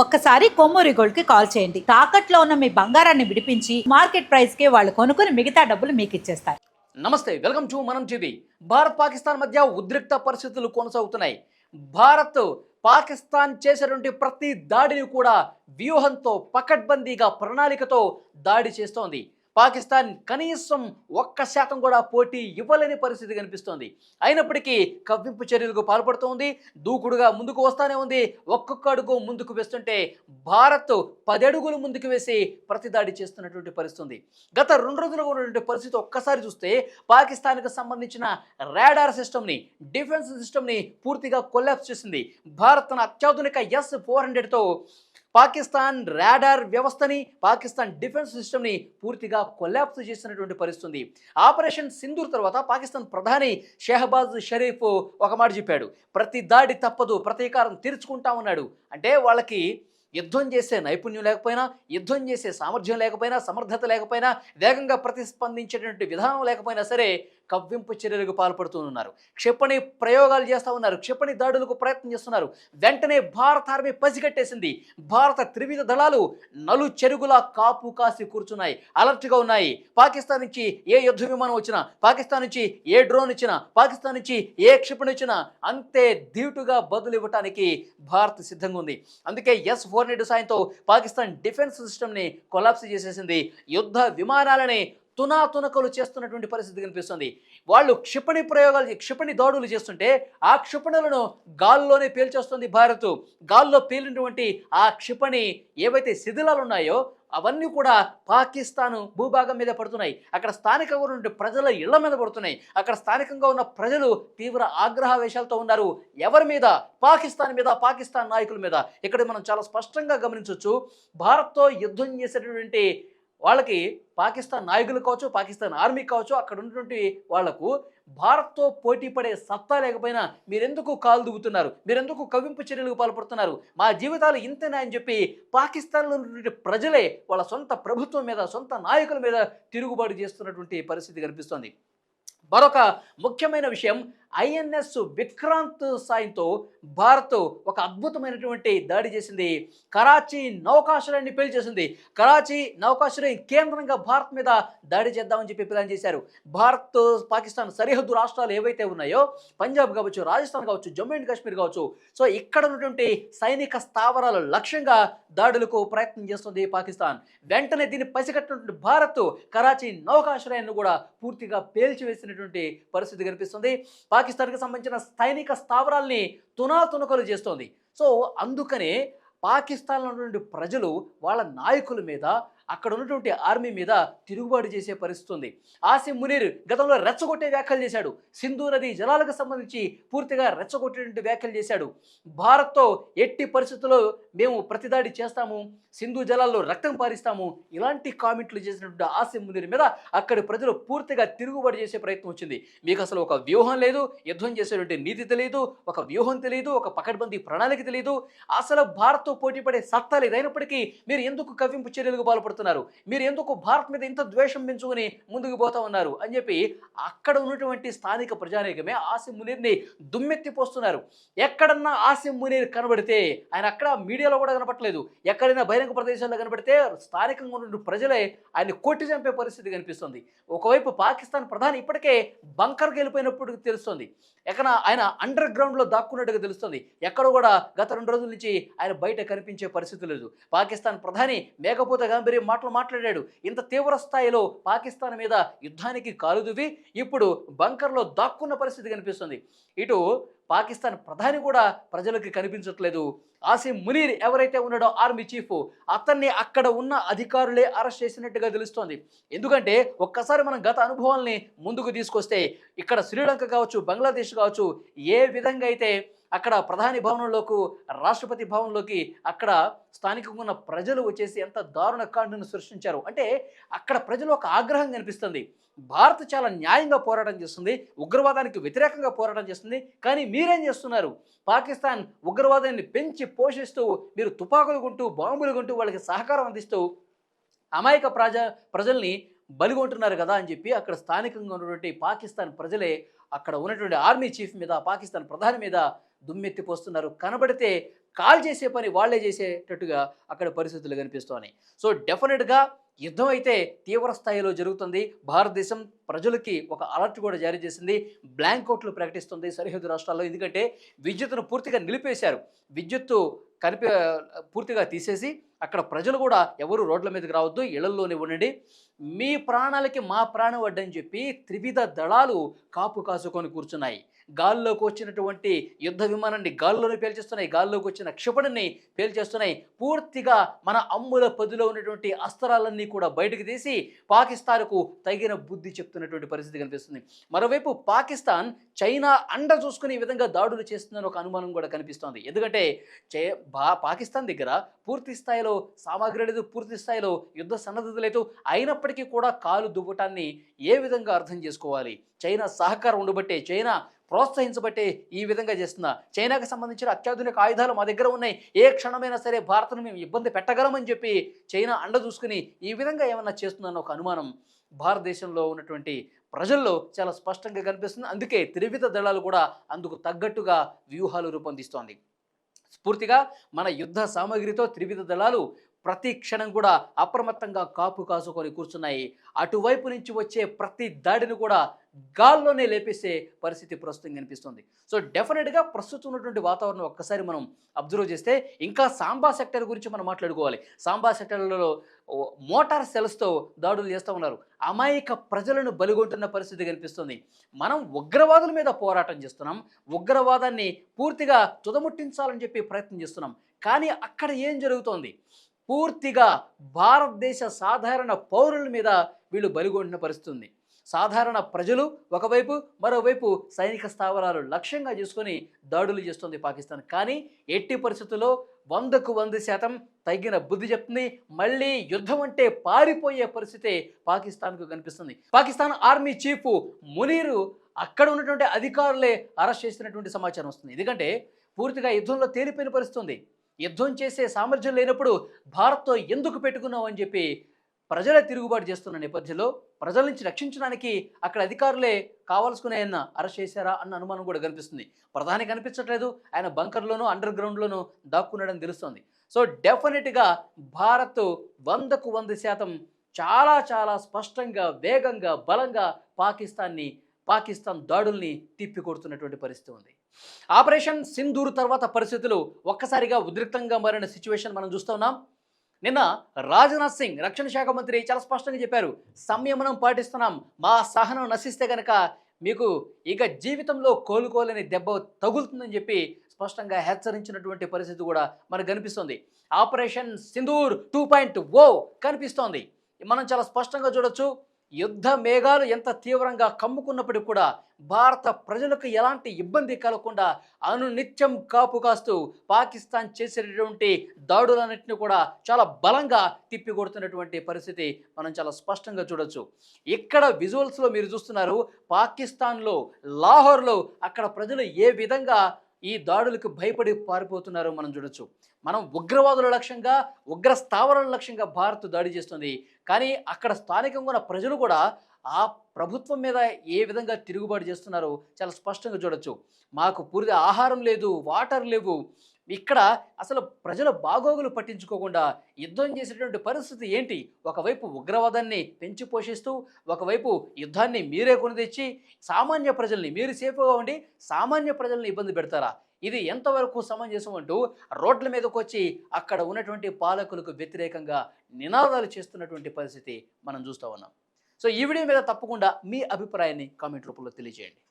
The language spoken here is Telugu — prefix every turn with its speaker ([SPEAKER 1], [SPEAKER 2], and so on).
[SPEAKER 1] ఒక్కసారి కొమ్మూరి గోల్డ్ కి కాల్ చేయండి. తాకట్లో ఉన్న మీ బంగారాన్ని విడిపించి మార్కెట్ ప్రైస్ కి వాళ్ళు కొనుక్కుని మిగతా డబ్బులు మీకు ఇచ్చేస్తారు.
[SPEAKER 2] నమస్తే, వెల్కమ్ టు మనం టీవీ. భారత్ పాకిస్తాన్ మధ్య ఉద్రిక్త పరిస్థితులు కొనసాగుతున్నాయి. భారత్ పాకిస్తాన్ చేసేటువంటి ప్రతి దాడిని కూడా వ్యూహంతో, పకడ్బందీగా, ప్రణాళికతో దాడి చేస్తోంది. పాకిస్తాన్ కనీసం 1% కూడా పోటీ ఇవ్వలేని పరిస్థితి కనిపిస్తోంది. అయినప్పటికీ కవ్వింపు చర్యలకు పాల్పడుతోంది, దూకుడుగా ముందుకు వస్తానే ఉంది. ఒక్కొక్క అడుగు ముందుకు వేస్తుంటే భారత్ 10 అడుగులు ముందుకు వేసి ప్రతిదాడి చేస్తున్నటువంటి పరిస్థితి. గత 2 రోజులుగా ఉన్నటువంటి పరిస్థితి ఒక్కసారి చూస్తే పాకిస్తాన్కి సంబంధించిన రాడార్ సిస్టమ్ని, డిఫెన్స్ సిస్టమ్ని పూర్తిగా కొలాప్స్ చేసింది. భారత్ తన అత్యాధునిక S-400తో పాకిస్తాన్ రాడార్ వ్యవస్థని, పాకిస్తాన్ డిఫెన్స్ సిస్టమ్ని పూర్తిగా కొలాప్స్ చేసినటువంటి పరిస్థితి. ఆపరేషన్ సింధూర్ తర్వాత పాకిస్తాన్ ప్రధాని షెహబాజ్ షరీఫ్ ఒక మాట చెప్పాడు, ప్రతి దాడి తప్పదు, ప్రతీకారం తీర్చుకుంటా ఉన్నాడు. అంటే వాళ్ళకి యుద్ధం చేసే నైపుణ్యం లేకపోయినా, యుద్ధం చేసే సామర్థ్యం లేకపోయినా, సమర్థత లేకపోయినా, వేగంగా ప్రతిస్పందించేటువంటి విధానం లేకపోయినా సరే కవ్వింపు చర్యలకు పాల్పడుతూ ఉన్నారు. క్షిపణి ప్రయోగాలు చేస్తూ ఉన్నారు, క్షిపణి దాడులకు ప్రయత్నం చేస్తున్నారు. వెంటనే భారత ఆర్మీ పసిగట్టేసింది. భారత త్రివిధ దళాలు నలు చెరుగులా కాపు కాసి కూర్చున్నాయి, అలర్ట్గా ఉన్నాయి. పాకిస్తాన్ నుంచి ఏ యుద్ధ విమానం వచ్చినా, పాకిస్తాన్ నుంచి ఏ డ్రోన్ ఇచ్చినా, పాకిస్తాన్ నుంచి ఏ క్షిపణి వచ్చినా అంతే ధీటుగా బదులు ఇవ్వటానికి భారత్ సిద్ధంగా ఉంది. అందుకే S-400 సాయంతో పాకిస్తాన్ డిఫెన్స్ సిస్టమ్ని కొలాప్స్ చేసేసింది. యుద్ధ విమానాలని తునాతునకలు చేస్తున్నటువంటి పరిస్థితి కనిపిస్తుంది. వాళ్ళు క్షిపణి దాడులు చేస్తుంటే ఆ క్షిపణులను గాల్లోనే పేల్చేస్తుంది భారత్. గాల్లో పేలినటువంటి ఆ క్షిపణి ఏవైతే శిథిలాలు ఉన్నాయో అవన్నీ కూడా పాకిస్తాన్ భూభాగం మీద పడుతున్నాయి. అక్కడ స్థానికంగా ఉన్న ప్రజల ఇళ్ల మీద పడుతున్నాయి. అక్కడ స్థానికంగా ఉన్న ప్రజలు తీవ్ర ఆగ్రహావేశాలతో ఉన్నారు. ఎవరి మీద? పాకిస్తాన్ మీద, పాకిస్తాన్ నాయకుల మీద. ఇక్కడ మనం చాలా స్పష్టంగా గమనించవచ్చు, భారత్తో యుద్ధం చేసేటటువంటి వాళ్ళకి పాకిస్తాన్ నాయకులు కావచ్చు, పాకిస్తాన్ ఆర్మీ కావచ్చు, అక్కడ ఉన్నటువంటి వాళ్లకు భారత్తో పోటీ పడే సత్తా లేకపోయినా మీరెందుకు కాలు దువ్వుతున్నారు, మీరెందుకు కవ్వింపు చర్యలకు పాల్పడుతున్నారు, మా జీవితాలు ఇంతేనా అని చెప్పి పాకిస్తాన్లో ఉన్నటువంటి ప్రజలే వాళ్ళ సొంత ప్రభుత్వం మీద, సొంత నాయకుల మీద తిరుగుబాటు చేస్తున్నటువంటి పరిస్థితి కనిపిస్తోంది. మరొక ముఖ్యమైన విషయం, INS విక్రాంత్ సాయంతో భారత్ ఒక అద్భుతమైనటువంటి దాడి చేసింది. కరాచీ నౌకాశ్రయాన్ని పేల్చేసింది. కరాచీ నౌకాశ్రయం కేంద్రంగా భారత్ మీద దాడి చేద్దామని చెప్పి ప్లాన్ చేశారు. భారత్ పాకిస్తాన్ సరిహద్దు రాష్ట్రాలు ఏవైతే ఉన్నాయో, పంజాబ్ కావచ్చు, రాజస్థాన్ కావచ్చు, జమ్మూ అండ్ కాశ్మీర్ కావచ్చు, సో ఇక్కడ ఉన్నటువంటి సైనిక స్థావరాల లక్ష్యంగా దాడులకు ప్రయత్నం చేస్తుంది పాకిస్తాన్. వెంటనే దీన్ని పసిగట్టినటువంటి భారత్ కరాచీ నౌకాశ్రయాన్ని కూడా పూర్తిగా పేల్చివేసినటువంటి పరిస్థితి కనిపిస్తుంది. పాకిస్తాన్కి సంబంధించిన సైనిక స్థావరాల్ని తునాతునకలు చేస్తోంది. సో అందుకనే పాకిస్తాన్లో ఉన్నటువంటి ప్రజలు వాళ్ళ నాయకుల మీద, అక్కడ ఉన్నటువంటి ఆర్మీ మీద తిరుగుబాటు చేసే పరిస్థితి ఉంది. ఆసిమ్ మునీర్ గతంలో రెచ్చగొట్టే వ్యాఖ్యలు చేశాడు. సింధు నది జలాలకు సంబంధించి పూర్తిగా రెచ్చగొట్టేటువంటి వ్యాఖ్యలు చేశాడు. భారత్తో ఎట్టి పరిస్థితుల్లో మేము ప్రతిదాడి చేస్తాము, సింధు జలాల్లో రక్తం పారిస్తాము, ఇలాంటి కామెంట్లు చేసినటువంటి ఆసిమ్ మునీర్ మీద అక్కడి ప్రజలు పూర్తిగా తిరుగుబాటు చేసే ప్రయత్నం వచ్చింది. మీకు అసలు ఒక వ్యూహం లేదు, యుద్ధం చేసేటువంటి నీతి తెలియదు, ఒక వ్యూహం తెలియదు, ఒక పకడ్బందీ ప్రణాళిక తెలియదు, అసలు భారత్తో పోటీ పడే సత్తా లేదు. అయినప్పటికీ మీరు ఎందుకు కవ్వింపు చర్యలకు పాల్పడుతున్నారు, మీరు ఎందుకు భారత్ మీద ఇంత ద్వేషం పెంచుకొని ముందుకు పోతా ఉన్నారు అని చెప్పి అక్కడ ఉన్నటువంటి స్థానిక ప్రజానీకమే ఆసిమ్ మునీర్ని దుమ్మెత్తిపోస్తున్నారు. ఎక్కడన్నా ఆసిమ్ మునీర్ కనబడితే, ఆయన అక్కడ మీడియాలో కూడా కనపడలేదు, ఎక్కడైనా బహిరంగ ప్రదేశాల్లో కనబడితే స్థానికంగా ఉన్న ప్రజలే ఆయన్ని కొట్టి చంపే పరిస్థితి కనిపిస్తుంది. ఒకవైపు పాకిస్తాన్ ప్రధాని ఇప్పటికే బంకర్కి వెళ్ళిపోయినప్పుడు తెలుస్తుంది, ఎక్కడ ఆయన అండర్ గ్రౌండ్లో దాక్కున్నట్టుగా తెలుస్తుంది. ఎక్కడ కూడా గత 2 రోజుల నుంచి ఆయన బయట కనిపించే పరిస్థితి లేదు. పాకిస్తాన్ ప్రధాని మేకపోతే గాంభీర్యం మాటలు మాట్లాడాడు. ఇంత తీవ్ర స్థాయిలో పాకిస్తాన్ మీద యుద్ధానికి కాలుదువి ఇప్పుడు బంకర్లో దాక్కున్న పరిస్థితి కనిపిస్తుంది. ఇటు పాకిస్తాన్ ప్రధాని కూడా ప్రజలకు కనిపించట్లేదు. ఆసిమ్ మునీర్ ఎవరైతే ఉన్నాడో ఆర్మీ చీఫ్, అతన్ని అక్కడ ఉన్న అధికారులే అరెస్ట్ చేసినట్టుగా తెలుస్తోంది. ఎందుకంటే ఒక్కసారి మనం గత అనుభవాల్ని ముందుకు తీసుకొస్తే, ఇక్కడ శ్రీలంక కావచ్చు, బంగ్లాదేశ్ కావచ్చు, ఏ విధంగా అయితే అక్కడ ప్రధాని భవనంలోకి, రాష్ట్రపతి భవన్లోకి అక్కడ స్థానికంగా ఉన్న ప్రజలు వచ్చేసి ఎంత దారుణ కాండను సృష్టించారు అంటే అక్కడ ప్రజలు ఒక ఆగ్రహం కనిపిస్తుంది. భారత్ చాలా న్యాయంగా పోరాటం చేస్తుంది, ఉగ్రవాదానికి వ్యతిరేకంగా పోరాటం చేస్తుంది, కానీ మీరేం చేస్తున్నారు? పాకిస్తాన్ ఉగ్రవాదాన్ని పెంచి పోషిస్తూ, మీరు తుపాకులు కొంటూ, బాంబులు కొంటూ వాళ్ళకి సహకారం అందిస్తూ అమాయక ప్రజల్ని బలిగొంటున్నారు కదా అని చెప్పి అక్కడ స్థానికంగా ఉన్నటువంటి పాకిస్తాన్ ప్రజలే అక్కడ ఉన్నటువంటి ఆర్మీ చీఫ్ మీద, పాకిస్తాన్ ప్రధాని మీద దుమ్మెత్తిపోస్తున్నారు. కనబడితే కాల్ చేసే పని వాళ్ళే చేసేటట్టుగా అక్కడ పరిస్థితులు కనిపిస్తున్నాయి. సో డెఫినెట్గా యుద్ధం అయితే తీవ్ర స్థాయిలో జరుగుతుంది. భారతదేశం ప్రజలకి ఒక అలర్ట్ కూడా జారీ చేసింది. బ్లాంకౌట్లు ప్రకటిస్తుంది సరిహద్దు రాష్ట్రాల్లో. ఎందుకంటే విద్యుత్తును పూర్తిగా నిలిపేశారు. విద్యుత్తు పూర్తిగా తీసేసి అక్కడ ప్రజలు కూడా ఎవరు రోడ్ల మీదకి రావద్దు, ఇళ్లలోనే ఉండండి, మీ ప్రాణాలకి మా ప్రాణం వడ్డని చెప్పి త్రివిధ దళాలు కాపు కాసుకొని కూర్చున్నాయి. గాల్లోకి వచ్చినటువంటి యుద్ధ విమానాన్ని గాల్లోనే పేల్చేస్తున్నాయి, గాల్లోకి వచ్చిన క్షిపణిని పేల్చేస్తున్నాయి. పూర్తిగా మన అమ్ముల పదిలో ఉన్నటువంటి అస్త్రాలన్నీ కూడా బయటకు తీసి పాకిస్తాన్కు తగిన బుద్ధి చెప్తున్నటువంటి పరిస్థితి కనిపిస్తుంది. మరోవైపు పాకిస్తాన్ చైనా అండ చూసుకుని ఈ విధంగా దాడులు చేస్తుందని ఒక అనుమానం కూడా కనిపిస్తోంది. ఎందుకంటే పాకిస్తాన్ దగ్గర పూర్తి స్థాయిలో సామాగ్రి లేదు, పూర్తి స్థాయిలో యుద్ధ సన్నద్ధత లేదు. అయినప్పటికీ కూడా కాలు దువ్వటాన్ని ఏ విధంగా అర్థం చేసుకోవాలి? చైనా సహకారం ఉండబట్టే, చైనా ప్రోత్సహించబట్టే ఈ విధంగా చేస్తున్నా. చైనాకు సంబంధించిన అత్యాధునిక ఆయుధాలు మా దగ్గర ఉన్నాయి, ఏ క్షణమైనా సరే భారత్ను మేము ఇబ్బంది పెట్టగలమని చెప్పి చైనా అండ చూసుకుని ఈ విధంగా ఏమన్నా చేస్తుందన్న ఒక అనుమానం భారతదేశంలో ఉన్నటువంటి ప్రజల్లో చాలా స్పష్టంగా కనిపిస్తుంది. అందుకే త్రివిధ దళాలు కూడా అందుకు తగ్గట్టుగా వ్యూహాలు రూపొందిస్తోంది. పూర్తిగా మన యుద్ధ సామాగ్రితో త్రివిధ దళాలు ప్రతి క్షణం కూడా అప్రమత్తంగా కాపు కాసుకొని కూర్చున్నాయి. అటువైపు నుంచి వచ్చే ప్రతి దాడిని కూడా గాల్లోనే లేపేసే పరిస్థితి ప్రస్తుతం కనిపిస్తుంది. సో డెఫినెట్గా ప్రస్తుతం ఉన్నటువంటి వాతావరణం ఒక్కసారి మనం అబ్జర్వ్ చేస్తే ఇంకా సాంబా సెక్టర్ గురించి మనం మాట్లాడుకోవాలి. సాంబా సెక్టర్లలో మోటార్ సెల్స్తో దాడులు చేస్తూ ఉన్నారు. అమాయక ప్రజలను బలిగొంటున్న పరిస్థితి కనిపిస్తుంది. మనం ఉగ్రవాదుల మీద పోరాటం చేస్తున్నాం, ఉగ్రవాదాన్ని పూర్తిగా తుదముట్టించాలని చెప్పి ప్రయత్నం చేస్తున్నాం. కానీ అక్కడ ఏం జరుగుతోంది? పూర్తిగా భారతదేశ సాధారణ పౌరుల మీద వీళ్ళు బలిగొంటున్న పరిస్థితి. సాధారణ ప్రజలు ఒకవైపు, మరోవైపు సైనిక స్థావరాలు లక్ష్యంగా చేసుకొని దాడులు చేస్తుంది పాకిస్తాన్. కానీ ఎట్టి పరిస్థితుల్లో 100కు 100% తగిన బుద్ధి చెప్తుంది. మళ్ళీ యుద్ధం అంటే పారిపోయే పరిస్థితి పాకిస్తాన్కు కనిపిస్తుంది. పాకిస్తాన్ ఆర్మీ చీఫ్ మునీరు అక్కడ ఉన్నటువంటి అధికారులే అరెస్ట్ చేసినటువంటి సమాచారం వస్తుంది. ఎందుకంటే పూర్తిగా యుద్ధంలో తేలిపోయిన పరిస్థితి. యుద్ధం చేసే సామర్థ్యం లేనప్పుడు భారత్తో ఎందుకు పెట్టుకున్నావు అని చెప్పి ప్రజలే తిరుగుబాటు చేస్తున్న నేపథ్యంలో ప్రజల నుంచి రక్షించడానికి అక్కడ అధికారులే కావాల్సుకునే ఆయన అరెస్ట్ చేశారా అన్న అనుమానం కూడా కనిపిస్తుంది. ప్రధాని కనిపించట్లేదు, ఆయన బంకర్లోనూ అండర్ గ్రౌండ్లోనూ దాక్కున్నాడని తెలుస్తోంది. సో డెఫినెట్గా భారత్ 100కు 100% చాలా చాలా స్పష్టంగా, వేగంగా, బలంగా పాకిస్తాన్ దాడుల్ని తిప్పికొడుతున్నటువంటి పరిస్థితి ఉంది. ఆపరేషన్ సింధూర్ తర్వాత పరిస్థితులు ఒక్కసారిగా ఉద్రిక్తంగా మారిన సిచ్యువేషన్ మనం చూస్తూ ఉన్నాం. నిన్న రాజ్నాథ్ సింగ్ రక్షణ శాఖ మంత్రి చాలా స్పష్టంగా చెప్పారు, సంయమనం పాటిస్తున్నాం, మా సహనం నశిస్తే కనుక మీకు ఇక జీవితంలో కోలుకోలేని దెబ్బ తగులుతుందని చెప్పి స్పష్టంగా హెచ్చరించినటువంటి పరిస్థితి కూడా మనకు కనిపిస్తుంది. ఆపరేషన్ సింధూర్ 2.0 కనిపిస్తోంది. మనం చాలా స్పష్టంగా చూడొచ్చు. యుద్ధ మేఘాలు ఎంత తీవ్రంగా కమ్ముకున్నప్పటికీ కూడా భారత ప్రజలకు ఎలాంటి ఇబ్బంది కలగకుండా అనునిత్యం కాపు కాస్తూ పాకిస్తాన్ చేసేటటువంటి దాడులన్నింటినీ కూడా చాలా బలంగా తిప్పికొడుతున్నటువంటి పరిస్థితి మనం చాలా స్పష్టంగా చూడొచ్చు. ఇక్కడ విజువల్స్లో మీరు చూస్తున్నారు, పాకిస్తాన్లో లాహోర్లో అక్కడ ప్రజలు ఏ విధంగా ఈ దాడులకు భయపడి పారిపోతున్నారో మనం చూడొచ్చు. మనం ఉగ్రవాదుల లక్ష్యంగా, ఉగ్ర స్థావరాల లక్ష్యంగా భారత్ దాడి చేస్తుంది. కానీ అక్కడ స్థానికంగా ఉన్న ప్రజలు కూడా ఆ ప్రభుత్వం మీద ఏ విధంగా తిరుగుబాటు చేస్తున్నారో చాలా స్పష్టంగా చూడొచ్చు. మాకు పూర్తి ఆహారం లేదు, వాటర్ లేవు. ఇక్కడ అసలు ప్రజల బాగోగులు పట్టించుకోకుండా యుద్ధం చేసేటువంటి పరిస్థితి ఏంటి? ఒకవైపు ఉగ్రవాదాన్ని పెంచి పోషిస్తూ, ఒకవైపు యుద్ధాన్ని మీరే కొని తెచ్చి సామాన్య ప్రజల్ని, మీరు సేఫ్గా ఉండి సామాన్య ప్రజల్ని ఇబ్బంది పెడతారా? ఇది ఎంతవరకు సమంజసం అంటూ రోడ్ల మీదకి వచ్చి అక్కడ ఉన్నటువంటి పాలకులకు వ్యతిరేకంగా నినాదాలు చేస్తున్నటువంటి పరిస్థితి మనం చూస్తూ ఉన్నాం. సో ఈ వీడియో మీద తప్పకుండా మీ అభిప్రాయాన్ని కామెంట్ రూపంలో తెలియజేయండి.